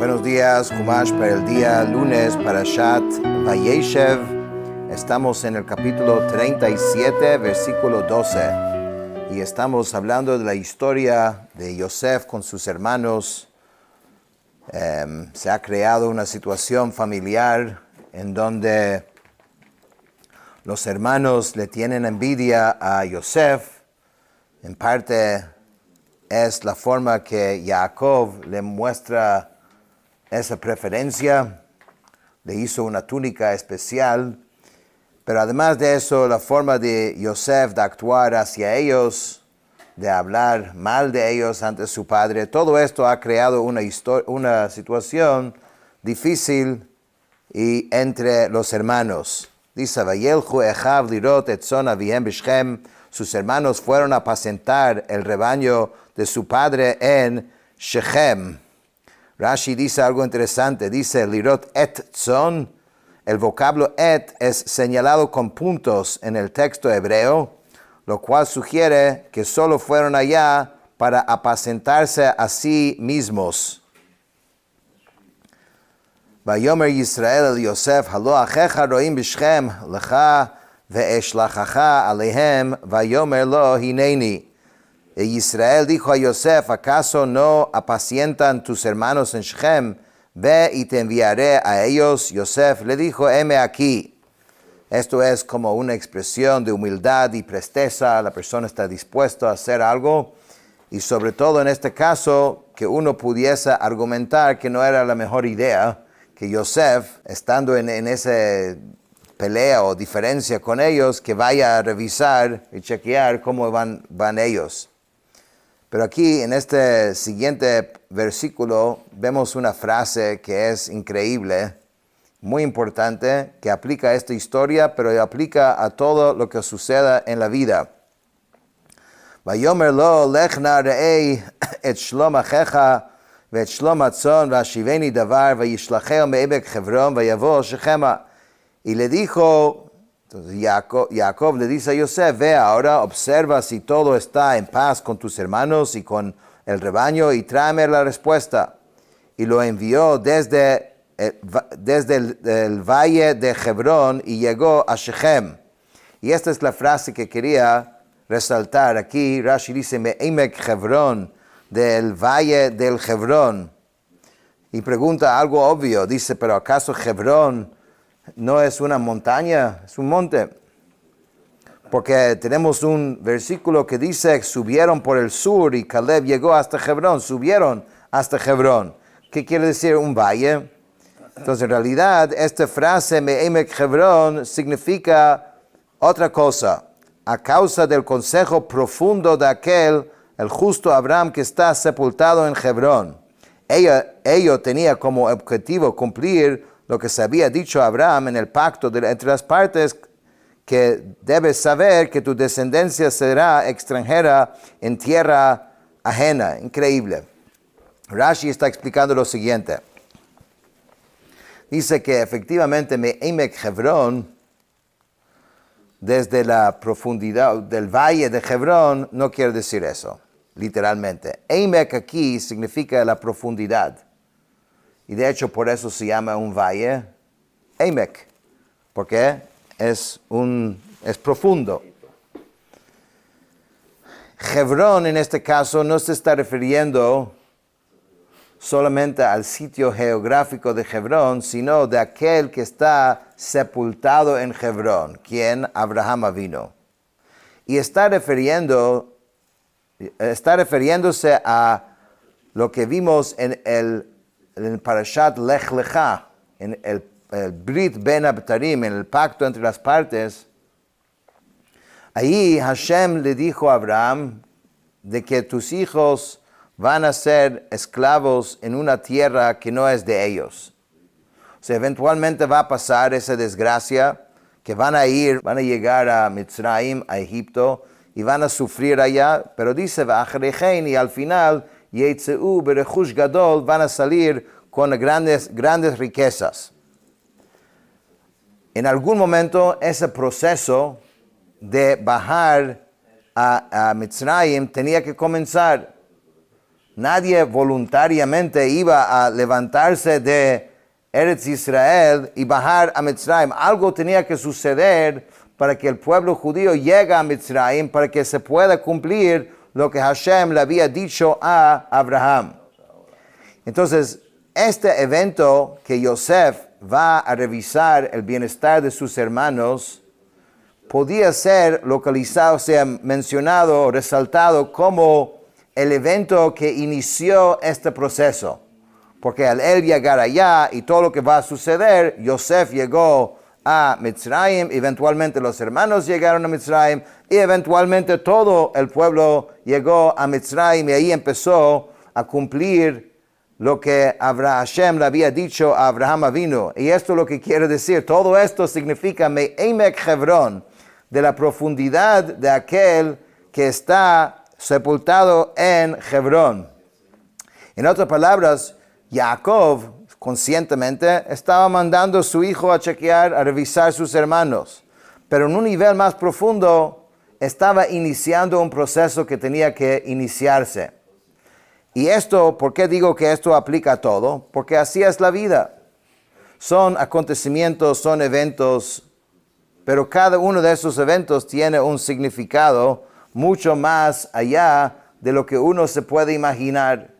Buenos días, Humash para el día lunes, Parashat Vayeshev. Estamos en el capítulo 37, versículo 12. Y estamos hablando de la historia de Yosef con sus hermanos. Se ha creado una situación familiar en donde los hermanos le tienen envidia a Yosef. En parte es la forma que Jacob le muestra esa preferencia, le hizo una túnica especial, pero además de eso, la forma de Yosef de actuar hacia ellos, de hablar mal de ellos ante su padre, todo esto ha creado una situación difícil y entre los hermanos. Dice, Vayelchu echav lirot et tzon avihem b'Shechem. Sus hermanos fueron a apacentar el rebaño de su padre en Shechem. Rashi dice algo interesante, dice lirot et tzon. El vocablo et es señalado con puntos en el texto hebreo, lo cual sugiere que solo fueron allá para apacentarse a sí mismos. Vayomer Yisrael el Yosef, halo achecha roim b'Shechem lecha ve'eshlachacha alehem, vayomer lo hineni. Y Israel dijo a Yosef, ¿acaso no apacientan tus hermanos en Shechem? Ve y te enviaré a ellos. Yosef le dijo, heme aquí. Esto es como una expresión de humildad y presteza. La persona está dispuesta a hacer algo. Y sobre todo en este caso, que uno pudiese argumentar que no era la mejor idea, que Yosef, estando en esa pelea o diferencia con ellos, que vaya a revisar y chequear cómo van ellos. Pero aquí, en este siguiente versículo, vemos una frase que es increíble, muy importante, que aplica a esta historia, pero aplica a todo lo que suceda en la vida. Vayomer lo lechna re'ei et shlom achecha ve'et shlom atzon v'ashiveni davar v'yishlacheo me'ebek Hebron v'yavo Shechema. Y le dijo, entonces Jacob le dice a Yosef, ve ahora, observa si todo está en paz con tus hermanos y con el rebaño y tráeme la respuesta. Y lo envió desde el valle de Hebrón y llegó a Shechem. Y esta es la frase que quería resaltar aquí. Rashi dice, Me'emek Hebrón, del valle del Hebrón. Y pregunta algo obvio, dice, pero ¿acaso Hebrón no es una montaña? Es un monte. Porque tenemos un versículo que dice, subieron por el sur y Caleb llegó hasta Hebrón, subieron hasta Hebrón. ¿Qué quiere decir un valle? Entonces, en realidad, esta frase, Me'emek Hebrón, significa otra cosa. A causa del consejo profundo de aquel, el justo Abraham que está sepultado en Hebrón. Ello tenía como objetivo cumplir lo que se había dicho a Abraham en el pacto entre las partes, que debes saber que tu descendencia será extranjera en tierra ajena. Increíble. Rashi está explicando lo siguiente. Dice que efectivamente Me'emek Hebrón, desde la profundidad del valle de Hebrón, no quiere decir eso, literalmente. Emek aquí significa la profundidad. Y de hecho por eso se llama un valle Emek, porque es profundo. Hebrón en este caso no se está refiriendo solamente al sitio geográfico de Hebrón, sino de aquel que está sepultado en Hebrón, quien Abraham vino. Y está refiriéndose a lo que vimos en el Parashat Lech Lecha, en el Brit Ben Abtarim, en el pacto entre las partes. Ahí Hashem le dijo a Abraham de que tus hijos van a ser esclavos en una tierra que no es de ellos. O sea, eventualmente va a pasar esa desgracia, que van a llegar a Mitzrayim, a Egipto, y van a sufrir allá, pero dice, y al final, Yetzeu berechush gadol, van a salir con grandes riquezas. En algún momento, ese proceso de bajar a Mitzrayim tenía que comenzar. Nadie voluntariamente iba a levantarse de Eretz Israel y bajar a Mitzrayim. Algo tenía que suceder para que el pueblo judío llegue a Mitzrayim, para que se pueda cumplir lo que Hashem le había dicho a Abraham. Entonces, este evento que Yosef va a revisar el bienestar de sus hermanos, podía ser localizado, o sea, mencionado, resaltado como el evento que inició este proceso. Porque al él llegar allá y todo lo que va a suceder, Yosef llegó a Mitzrayim, eventualmente los hermanos llegaron a Mitzrayim, y eventualmente todo el pueblo llegó a Mitzrayim, y ahí empezó a cumplir lo que Hashem le había dicho a Abraham Avinu. Y esto es lo que quiere decir. Todo esto significa Me'emek Hebrón, de la profundidad de aquel que está sepultado en Hebrón. En otras palabras, Jacob conscientemente estaba mandando a su hijo a chequear, a revisar sus hermanos. Pero en un nivel más profundo, estaba iniciando un proceso que tenía que iniciarse. Y esto, ¿por qué digo que esto aplica a todo? Porque así es la vida. Son acontecimientos, son eventos, pero cada uno de esos eventos tiene un significado mucho más allá de lo que uno se puede imaginar.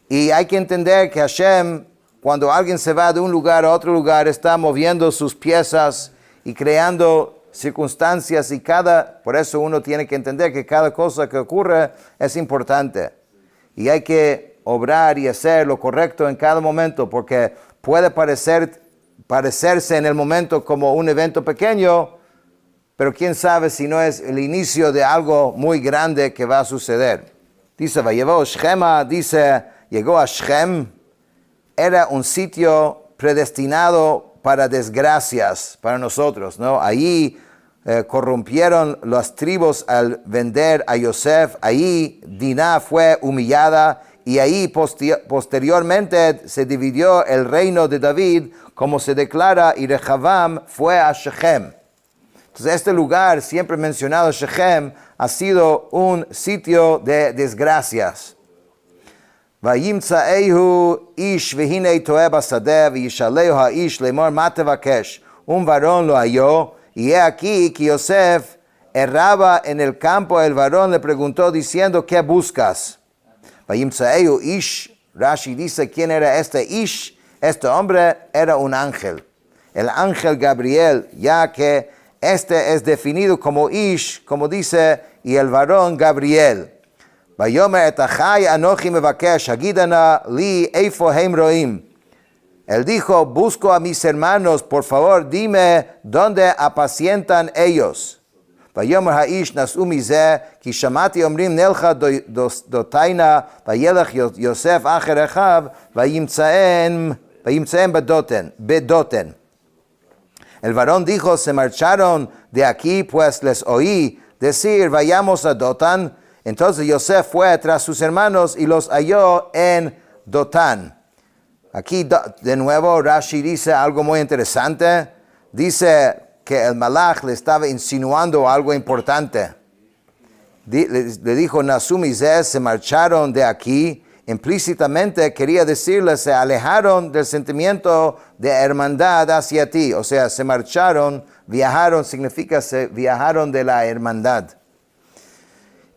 Y hay que entender que Hashem, cuando alguien se va de un lugar a otro lugar, está moviendo sus piezas y creando circunstancias, y por eso uno tiene que entender que cada cosa que ocurre es importante. Y hay que obrar y hacer lo correcto en cada momento, porque puede parecerse en el momento como un evento pequeño, pero quién sabe si no es el inicio de algo muy grande que va a suceder. Dice, Vayevó Shema, dice, llegó a Shem, era un sitio predestinado para desgracias para nosotros, ¿no? Ahí corrompieron las tribus al vender a Yosef, ahí Diná fue humillada, y ahí posteriormente se dividió el reino de David, como se declara, y Rehavam fue a Shechem. Entonces este lugar, siempre mencionado Shechem, ha sido un sitio de desgracias. Vayimtzaehu ish vehine toeh basadeh v'yishaleu ha'ish lemor ma tevakesh. Un varón lo halló, y he aquí que Yosef erraba en el campo. El varón le preguntó diciendo, ¿qué buscas? Vayimtzaehu ish, Rashi dice, ¿quién era este ish? Este hombre era un ángel, el ángel Gabriel, ya que este es definido como ish, como dice, y el varón Gabriel. Vayomer et achai anochi mevakesh hagidana li eifo heim roim. Él dijo, busco a mis hermanos, por favor, dime dónde apacientan ellos. Vayomer haish nasu mizeh, ki shamati omrim nelcha dotaina, vayelech Yosef acher echav, vayimtzaen bedoten. El varón dijo, se marcharon de aquí, pues les oí decir, vayamos a Dotán. Entonces Yosef fue tras sus hermanos y los halló en Dotán. Aquí de nuevo Rashi dice algo muy interesante. Dice que el malach le estaba insinuando algo importante. Le dijo, Nasumizé, se marcharon de aquí. Implícitamente quería decirle, se alejaron del sentimiento de hermandad hacia ti. O sea, se marcharon, viajaron, significa se viajaron de la hermandad.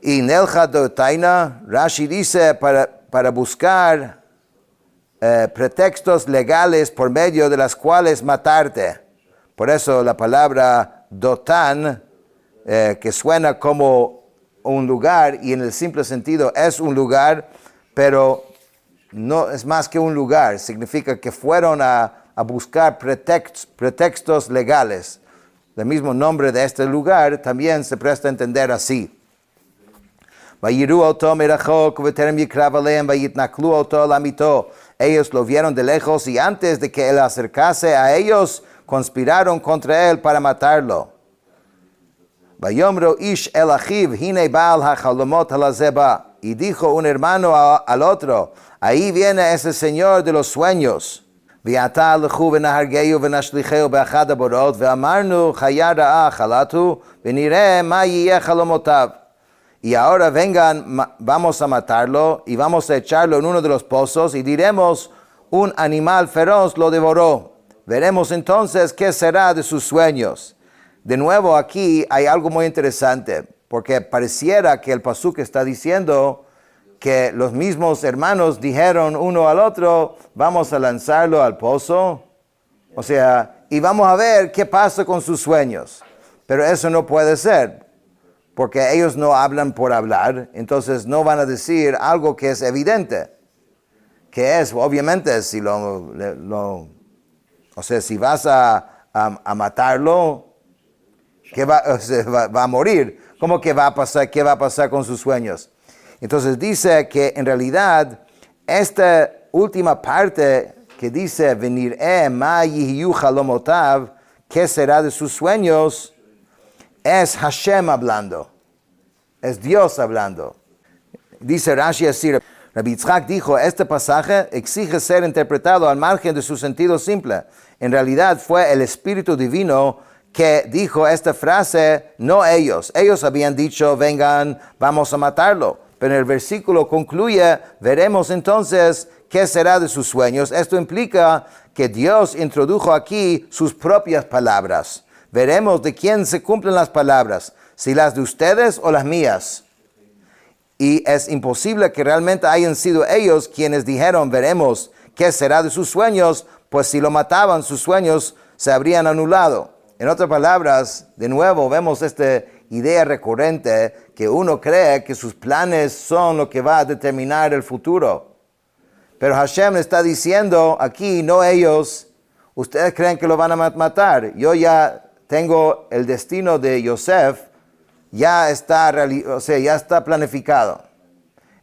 Y Nelcha Dotaina, Rashi dice, para buscar pretextos legales por medio de las cuales matarte. Por eso la palabra Dotán, que suena como un lugar, y en el simple sentido es un lugar, pero no es más que un lugar. Significa que fueron a buscar pretextos legales. El mismo nombre de este lugar también se presta a entender así. Ellos lo vieron de lejos, y antes de que él acercase a ellos, conspiraron contra él para matarlo. Vayomro ish el achiv, hine baal hachalomot halazeba. Y dijo un hermano al otro, ahí viene ese señor de los sueños. Viata lechu v'nahargeyu v'nashlicheu be'achad haborot ve'amarnu chaya ra'a chalatu v'nireh ma yiyeh chalomotav. y ahora vengan, vamos a matarlo y vamos a echarlo en uno de los pozos y diremos, un animal feroz lo devoró. Veremos entonces qué será de sus sueños. De nuevo aquí hay algo muy interesante, porque pareciera que el pasuk está diciendo que los mismos hermanos dijeron uno al otro, vamos a lanzarlo al pozo, o sea, y vamos a ver qué pasa con sus sueños. Pero eso no puede ser, porque ellos no hablan por hablar, entonces no van a decir algo que es evidente, que es, obviamente, si si vas a matarlo, ¿qué va a morir? ¿Cómo que va a pasar? ¿Qué va a pasar con sus sueños? Entonces dice que en realidad esta última parte que dice venir ma yihiyu chalomotav, ¿qué será de sus sueños? Es Hashem hablando, es Dios hablando. Dice Rashi así, Rabbi Yitzchak dijo, este pasaje exige ser interpretado al margen de su sentido simple. En realidad fue el Espíritu Divino que dijo esta frase, no ellos. Ellos habían dicho, vengan, vamos a matarlo. Pero el versículo concluye, veremos entonces qué será de sus sueños. Esto implica que Dios introdujo aquí sus propias palabras. Veremos de quién se cumplen las palabras, si las de ustedes o las mías. Y es imposible que realmente hayan sido ellos quienes dijeron, veremos qué será de sus sueños, pues si lo mataban, sus sueños se habrían anulado. En otras palabras, de nuevo vemos esta idea recurrente que uno cree que sus planes son lo que va a determinar el futuro. Pero Hashem está diciendo aquí, no ellos, ustedes creen que lo van a matar. Yo ya tengo el destino de Yosef, ya está planificado.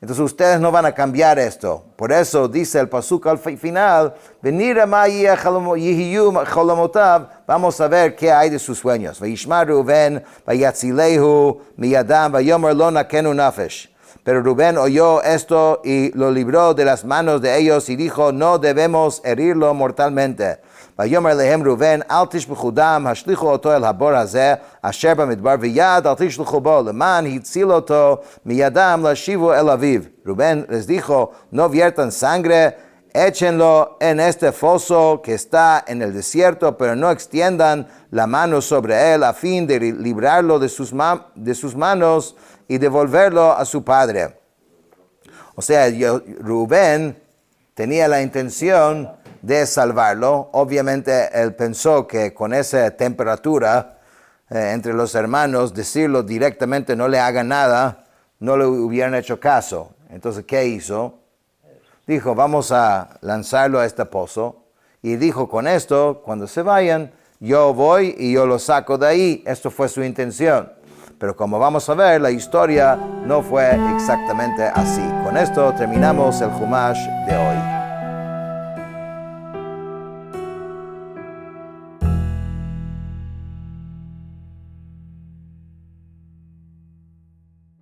Entonces ustedes no van a cambiar esto. Por eso dice el pasuk al final, venir a ma yihiyu cholomotav, vamos a ver qué hay de sus sueños. Vayishma Reuben, vayatzilehu miyadam, vayomer lo nakenu nafesh. Pero Rubén oyó esto y lo libró de las manos de ellos y dijo, no debemos herirlo mortalmente. ויאמר להם ראובן, אל תשפכו דם, השליכו אותו אל הבור הזה, אשר במדבר, ויד אל תשלחו בו, למען הציל אותו מידם להשיבו אל אביו. Rubén les dijo, no viertan sangre, échenlo en este foso que está en el desierto, pero no extiendan la mano sobre él a fin de librarlo de sus manos y devolverlo a su padre. O sea, Rubén tenía la intención de salvarlo. Obviamente él pensó que con esa temperatura entre los hermanos, decirlo directamente no le hagan nada, no le hubieran hecho caso. Entonces, ¿qué hizo? Dijo, vamos a lanzarlo a este pozo. Y dijo, con esto, cuando se vayan, yo voy y yo lo saco de ahí. Esto fue su intención. Pero como vamos a ver, la historia no fue exactamente así. Con esto terminamos el Chumash de hoy.